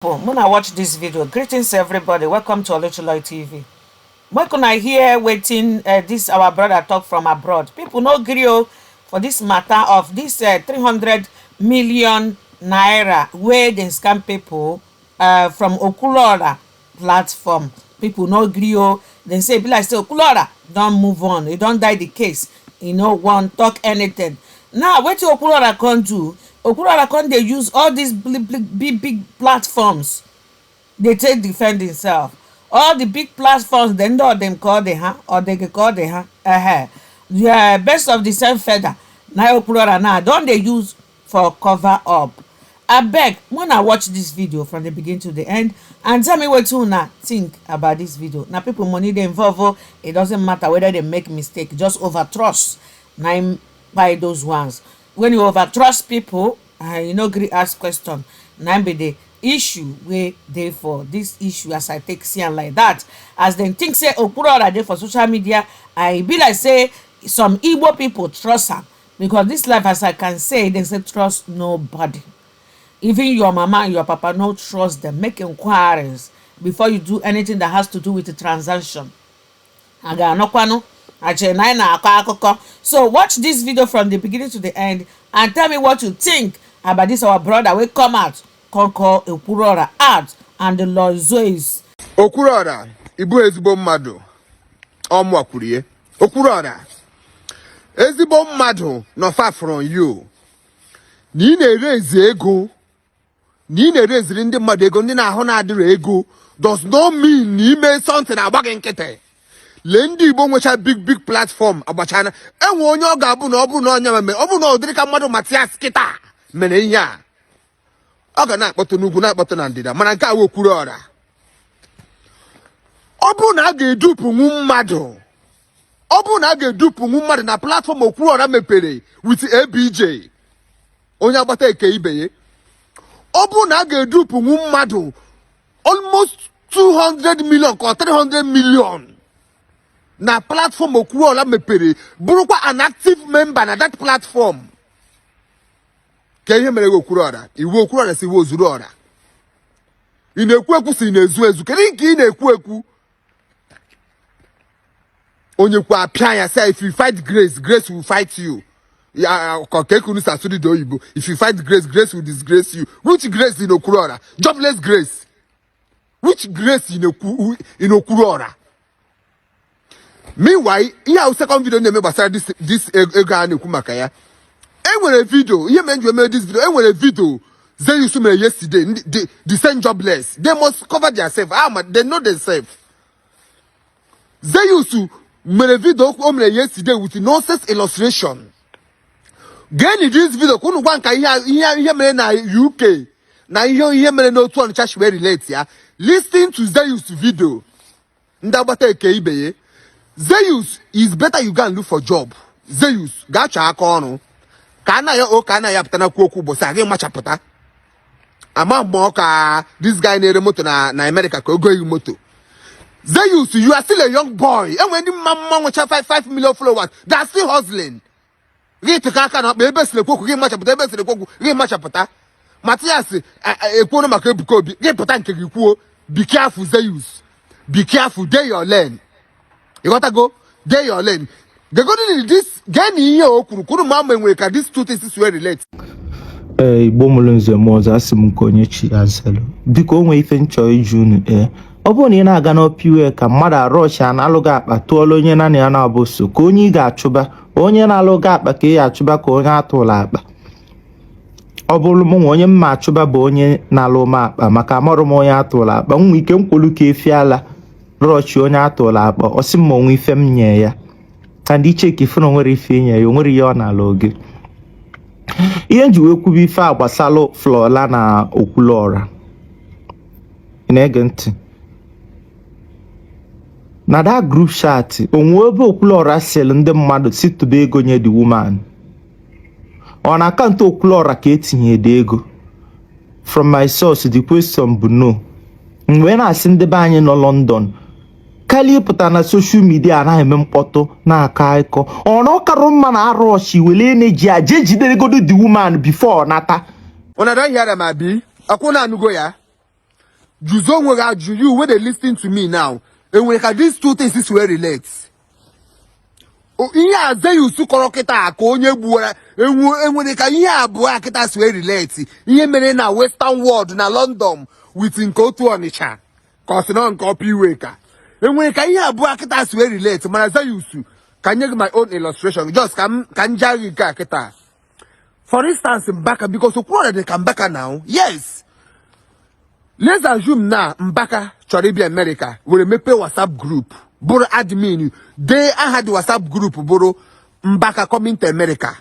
When I watch this video, greetings everybody. Welcome to Okwuluora TV. When can I hear waiting this our brother talk from abroad? People no grill for this matter of this 300 million naira where they scam people from Okwuluora platform. People no grill. They say, be like say Okwuluora, don't move on. You don't die the case. You know, won't talk anything. Now, what Okwuluora can do? Okwuluora can they use all these big platforms they take defend himself. All the big platforms, they know them call the or they can call the yeah, best of the same feather. Now Okwuluora now don't they use for cover up. I beg when I watch this video from the beginning to the end and tell me what you now think about this video. Now people money they involve, it doesn't matter whether they make mistake, just over trust. Now by those ones. When you over trust people, you know, ask question. Now be the issue where they for this issue as I take see like that. As they think say Okwuluora dey for social media, I be like say some Igbo people trust her because this life, as I can say, they say trust nobody. Even your mama and your papa no trust them. Make inquiries before you do anything that has to do with the transaction. So watch this video from the beginning to the end and tell me what you think about this our brother will come out call Okwuluora out and the Lord zeus. Okwuluora ibu ezigbo mmadu ọmụ akwurie. Okwuluora ezigbo mmadu no far from you. Ni na-ereze ego, ni na-ereziri ndị mmadu ego, ndị na-ahụ na-adịrị ego does not mean ni ime something agbaghị nkịtị. Le ndị Igbo nwecha big platform agbachana enwe onye ọ ga-abụ na ọ bụ na onye meme ọ bụ na ụdịrị ka mmadụ Matias kịta mere ihe a ọ ga na-akpọtụ n'ugwu na-akpọtụ na ndịda mana nke a wee Okwuluora ọ bụ na a ga-edupụnwu mmadụ ọ bụ na a ga-edupụnwu mmadụ na platform Okwuluora mepere with ABJ onye agbata eke ibe ya ọ bụ na a ga-edupụnwu mmadụ almost 200 million or 300 million na platform Okwuluora mepere bụrụkwa an active member na that platform ka ihe mere Okwuluora iwu Okwuluora si iwu ozuru ọra ị na-ekwu ekwu si na-ezu ezu kedu nke ị na-ekwu ekwu onye kwa apịa ya say if you fight grace will fight you ya ka ekunu sa sudi do oyibo if you fight grace will disgrace you. Which grace in Okwuluora? Jobless grace. Which grace in Okwuluora? Meanwhile, here second video name about this ego a na-ekwu maka ya. Enwere video, ihe men you made this video, enwere video zeus mere yesterday, the same jobless. They must cover themselves. They know themselves. Zeus mere video o mere yesterday with nonsense illustration. Gani this video kunu gwa nka ihe mere na UK na ihe mere na otu Onitsha were relate ya. Listen to Zeus video. Ndagbata eke ibe ye. Zeus is better you go and look for job. Zeus gacha aka ọrụ ka na ya o ka na ya pụta na okwu bosi aga machapụta ama mgbe ka this guy na-ere moto na America ka ogo yi moto. Zeus, you are still a young boy and when the mama nwecha 5 million followers they are still hustling. Rite ka aka na ebe sile kwoku gị machapụta ebe sile kwoku gị machapụta Matias ekwuo maka Ebuka Obi gị pụta nke gị kwuo. Be careful Zeus, be careful, dey your lane. You gotta go, there your lane. They go to this gani here okuru mama enwe ka these two things were relate. Igbo mụrụ nze mụọzọ asị m nke onye chi azelu biko onwe ife nchọ iju unu ọ bụrụ na ị na-aga n'opiwe ka mmadụ arọcha na-alụghị akpa tụọla onye naanị ya na-abụ so ka onye ị ga-achụba onye na-alụghị akpa ka ị ga-achụba ka onye atụla akpa. Ọ bụrụ m onye mma achụba bụ onye na-alụ m akpa maka amarụ m onye atụla akpa nwa ike nkwolu ka efi ala rọchi onye atụla akpa ọsị m onwe ife m nye ya ka ndị cheki fụna nwere ife nye ya onwere ihe ọ na-ala oge. Ihe nji wee kwubi ife a gbasalụ Flọla na Okwuluora ị na-ege ntị na that group chat onwe ebe Okwuluora sel ndị mmadụ si tụba ego nye the woman ọ na akaụntụ Okwuluora ka etinye dị ego. From my source the question bụ no. Mgbe na-asị ndị be anyị nọ London kali pụta na social media anaghị eme mkpọtụ na-aka ịkọ ọ na ọkarụ mma na arọchi wele na-eji aje jidere godo the woman before nata. Una don hear them abi akwụna anugo ya Juzo nwere aju you when they listen to me now. And when these two things is where relate. Ihe a zeus kọrọ kịta ka onye gbuora enwere ka ihe abụọ kịta si wee relate ihe mere na western world na London with nke otu Ọnịcha ka ọ sị na nke ọpa iwe ka enwere ka ihe abụọ kịta si wee relate mana zeus ka nye gị my own illustration just ka m jaa gị nke a kịta. For instance Mbaka, because Okwuluora dị ka Mbaka now, yes. Let's assume na Mbaka chọrọ ịbịa America were mepe WhatsApp group bụrụ admin dee aha the WhatsApp group bụrụ Mbaka coming to America.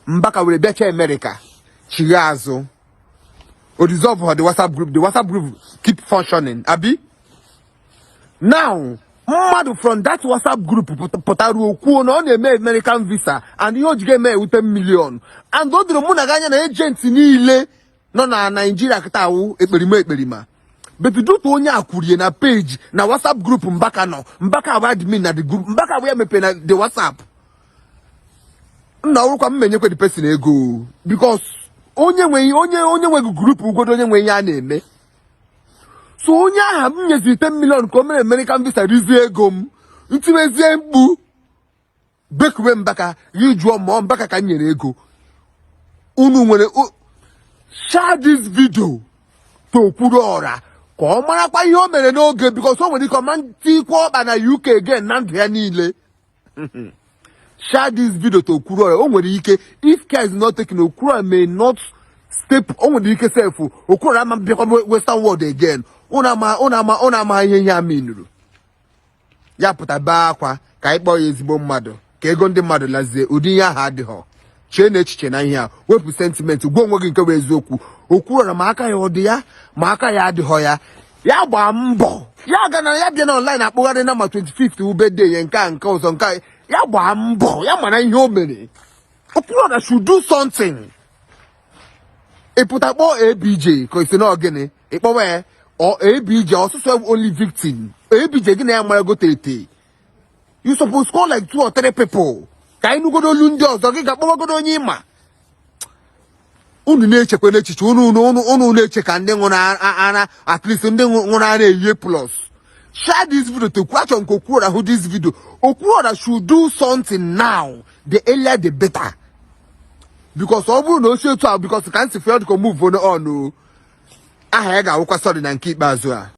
Mbaka were bịacha America chigha azụ o dissolve the WhatsApp group keep functioning abi. Now mmadụ from that WhatsApp group pụtara okwu na ọ na-eme American visa and ihe o ji ga-eme ewute million and o dịrị mụ na gị anya na agent niile nọ na Nigeria kịta awụ ekperima but dutu onye akwurie na page na WhatsApp group Mbaka nọ Mbaka abụ admin na the group Mbaka abụ ya mepe na the WhatsApp nna ọrụkwa mmenyekwe the person ego because onye nwe group ugodo onye nwe ihe a na-eme. So onye aha m nyeziri 10 million ka o mere American visa rizie ego m ntiwezie mkpu bekuwe Mbaka gị jụọ ma Mbaka ka nyere ego unu nwere share this video to Okwuluora ka ọ marakwa ihe o mere n'oge because o nwere ike ọma ntikwa ọkpa na UK again na ndụ ya niile. Share this video to Okwuluora. O nwere ike if care is not taken Okwuluora may not step o nwere ike self Okwuluora ama bịakwa western world again. Una ama ihe a minuru ya pụta baa akwa ka anyị kpọọ ya ezigbo mmadụ ka ego ndị mmadụ lazie ụdị ihe ahụ adịghọ chee na echiche na ihe a wepụ sentiment gwa onwe gị nke bụ eziokwu. Okwuluora ma aka ya ọ dị ya ma aka ya adịghọ ya ya gbaa mbọ ya ga na ya bịa na online akpụgharị na ma 25th birthday ya nke ọzọ nke ya gbaa mbọ ya mara ihe o mere. Okwuluora should do something. Ịpụta kpọọ ABJ ka isi na ogene ịkpọwa ya or ABJ also only victim. ABJ gị na ya mara gote. You supposed call like 2 or 3 people. Ka anyị nugodo olu ndị ọzọ gị ga-akpọwagodo onye ịma. Unu na-echekwa n'echiche unu na-eche ka ndị nwụrụ ara at least ndị nwụrụ ara eyihe plus. Share this video to question Okwuluora who this video. Okwuluora should do something now. The earlier the better. Because ọ bụrụ na o si etu a because ka ntị field go move on aha ya ga-awụkwa sorry na nke ikpeazụ a.